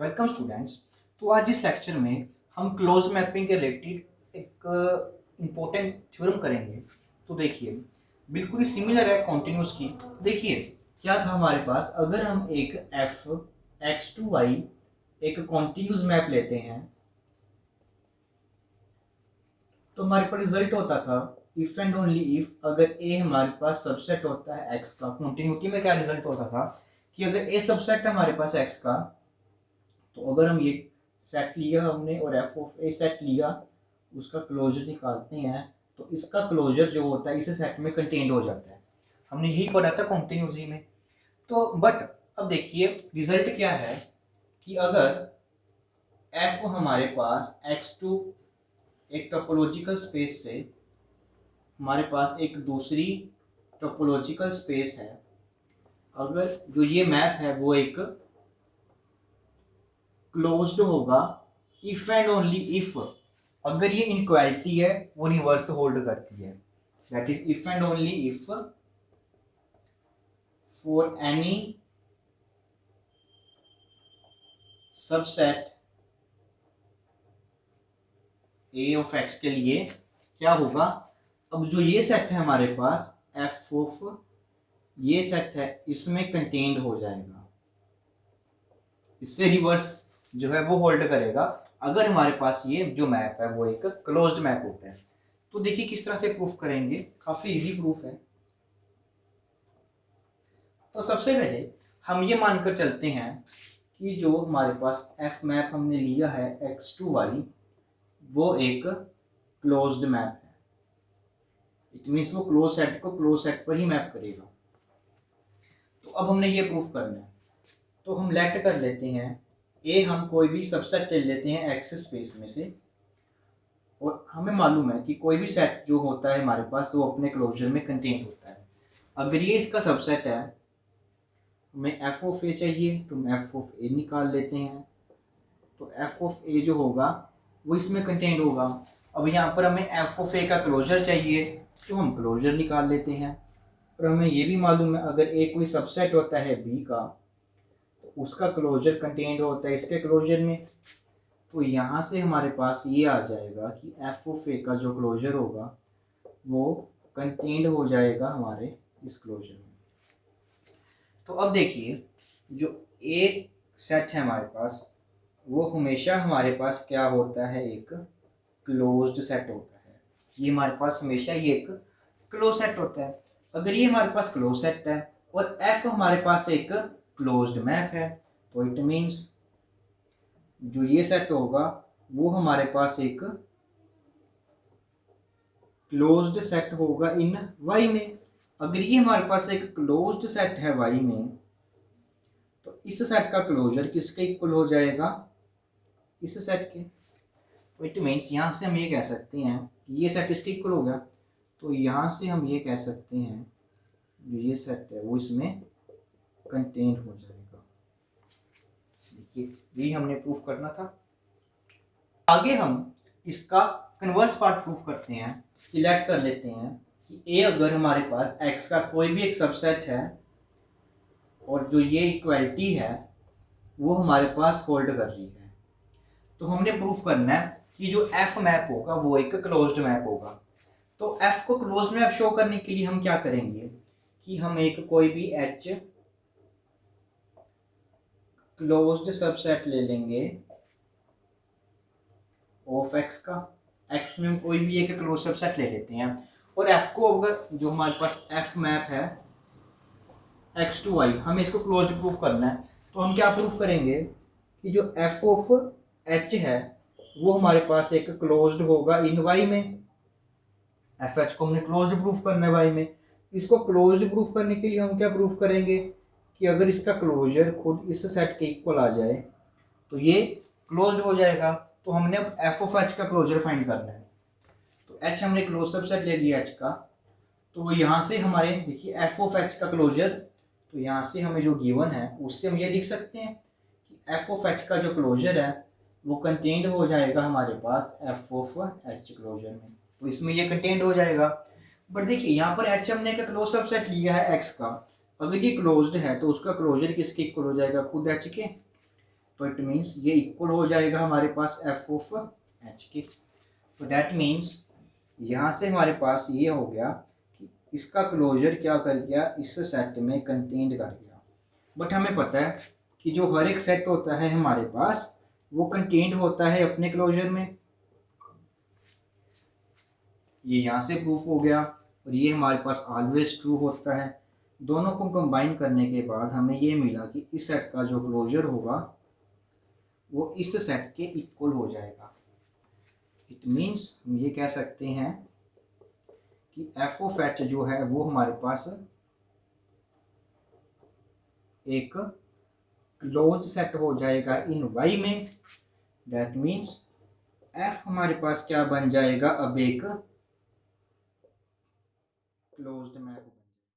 Welcome students. तो आज इस लेक्चर में हम क्लोज मैपिंग के रिलेटेड एक इम्पोर्टेंट थ्योरम करेंगे। तो देखिए, बिल्कुल ही सिमिलर है कॉन्टिन्यूस की। देखिए क्या था हमारे पास, अगर हम एक एफ एक्स टू वाई एक कॉन्टिन्यूस मैप लेते हैं तो हमारे पास रिजल्ट होता था इफ एंड ओनली इफ अगर ए हमारे पास सबसेट होता है एक्स का। कॉन्टिन्यूटी में क्या रिजल्ट होता था कि अगर ए सबसेट है हमारे पास एक्स का, तो अगर हम ये सेट लिया हमने और एफ ऑफ ए सेट लिया, उसका क्लोजर निकालते हैं तो इसका क्लोजर जो होता है इस सेट में कंटेन्ड हो जाता है। हमने यही पढ़ा था कॉन्टिन्यूटी में। तो बट अब देखिए रिजल्ट क्या है कि अगर एफ हमारे पास एक्स टू एक टोपोलॉजिकल स्पेस से हमारे पास एक दूसरी टोपोलॉजिकल स्पेस है, अगर जो ये मैप है वो एक क्लोज्ड होगा इफ एंड ओनली इफ अगर ये इनक्वालिटी है वो रिवर्स होल्ड करती है। That is if and only if for any subset A of x के लिए क्या होगा, अब जो ये सेट है हमारे पास एफ ऑफ ये सेट है इसमें कंटेन्ड हो जाएगा, इससे रिवर्स जो है वो होल्ड करेगा अगर हमारे पास ये जो मैप है वो एक क्लोज्ड मैप होता है। तो देखिए किस तरह से प्रूफ करेंगे, काफी इजी प्रूफ है। तो सबसे पहले हम ये मानकर चलते हैं कि जो हमारे पास एफ मैप हमने लिया है एक्स टू वाई वो एक क्लोज्ड मैप है। इट मीन्स वो क्लोज सेट को क्लोज सेट पर ही मैप करेगा। तो अब हमने ये प्रूफ करना है, तो हम लेट कर लेते हैं ए, हम कोई भी सबसेट ले लेते हैं एक्स स्पेस में से, और हमें मालूम है कि कोई भी सेट जो होता है हमारे पास वो अपने क्लोजर में कंटेन होता है। अगर ये इसका सबसेट है, हमें एफ ऑफ ए चाहिए तो हम एफ ऑफ ए निकाल लेते हैं, तो एफ ऑफ ए जो होगा वो इसमें कंटेन होगा। अब यहाँ पर हमें एफ ऑफ ए का क्लोजर चाहिए तो हम क्लोजर निकाल लेते हैं, और हमें ये भी मालूम है अगर ए कोई सबसेट होता है बी का तो उसका क्लोजर कंटेन्ड होता है इसके क्लोजर में। तो यहाँ से हमारे पास ये आ जाएगा कि एफ ऑफ ए का जो क्लोजर होगा वो कंटेन्ड हो जाएगा हमारे इस क्लोजर में। तो अब देखिए जो ए सेट है हमारे पास वो हमेशा हमारे पास क्या होता है, एक क्लोज्ड सेट होता है। ये हमारे पास हमेशा ये एक क्लोज सेट होता है। अगर ये हमारे पास क्लोज सेट है और एफ हमारे पास एक क्लोज्ड मैप है तो इट मीन्स जो ये सेट होगा वो हमारे पास एक क्लोज्ड सेट होगा इन वाई में। अगर ये हमारे पास एक क्लोज्ड सेट है वाई में तो इस सेट का क्लोजर किसके इक्वल हो जाएगा, इस सेट के। तो इट मीन्स यहाँ से हम ये कह सकते हैं कि ये सेट इसके इक्वल हो गया, तो यहाँ से हम ये कह सकते हैं जो ये सेट है वो इसमें कंटेन हो जाएगा। देखिए यही हमने प्रूफ करना था। आगे हम इसका कन्वर्स पार्ट प्रूफ करते हैं कि लेट कर लेते हैं कि ए अगर हमारे पास एक्स का कोई भी एक सबसेट है और जो ये इक्वालिटी है वो हमारे पास होल्ड कर रही है, तो हमने प्रूफ करना है कि जो एफ मैप होगा वो एक क्लोज्ड मैप होगा। तो एफ को क्लोज्ड मैप शो करने के लिए हम क्या करेंगे कि हम एक कोई भी एच क्लोज्ड सबसेट ले लेंगे ऑफ एक्स का। एक्स में हम कोई भी एक क्लोज सबसेट ले लेते हैं, और एफ को अगर जो हमारे पास एफ मैप है एक्स टू वाई हमें इसको क्लोज प्रूफ करना है, तो हम क्या प्रूफ करेंगे कि जो एफ ऑफ एच है वो हमारे पास एक क्लोज्ड होगा इन वाई में। एफ एच को हमने क्लोज्ड प्रूफ करना है वाई में। इसको क्लोज्ड प्रूफ करने के लिए हम क्या प्रूफ करेंगे कि अगर इसका क्लोजर खुद इस सेट के इक्वल आ जाए तो ये क्लोज्ड हो जाएगा। तो हमने अब एफ ऑफ एच का क्लोजर फाइंड करना है। तो एच हमने क्लोज सबसेट ले लिया एच का, तो वो यहाँ से हमारे देखिए एफ ऑफ एच का क्लोजर, तो यहाँ से हमें जो गिवन है उससे हम ये लिख सकते हैं कि एफ ऑफ एच का जो क्लोजर है वो कंटेन्ड हो जाएगा हमारे पास एफ ऑफ एच क्लोजर में, तो इसमें ये कंटेन्ड हो जाएगा। बट देखिए यहाँ पर एच हमने का क्लोज सबसेट लिया है एक्स का, अगर ये क्लोज्ड है तो उसका क्लोजर किसके इक्वल हो जाएगा, खुद एच के। तो इट मीन्स ये इक्वल हो जाएगा हमारे पास एफ ऑफ एच के। तो दैट मीन्स यहाँ से हमारे पास ये हो गया कि इसका क्लोजर क्या कर गया, इस सेट में कंटेन्ड कर गया। बट हमें पता है कि जो हर एक सेट होता है हमारे पास वो कंटेन्ड होता है अपने क्लोजर में। ये यहाँ से प्रूफ हो गया और ये हमारे पास ऑलवेज ट्रू होता है। दोनों को कंबाइन करने के बाद हमें ये मिला कि इस सेट का जो क्लोजर होगा वो इस सेट के इक्वल हो जाएगा। इट मीन्स हम ये कह सकते हैं कि एफ ऑफ एच जो है वो हमारे पास एक क्लोज सेट हो जाएगा इन वाई में। दैट मीन्स एफ हमारे पास क्या बन जाएगा, अब एक क्लोज्ड मैप।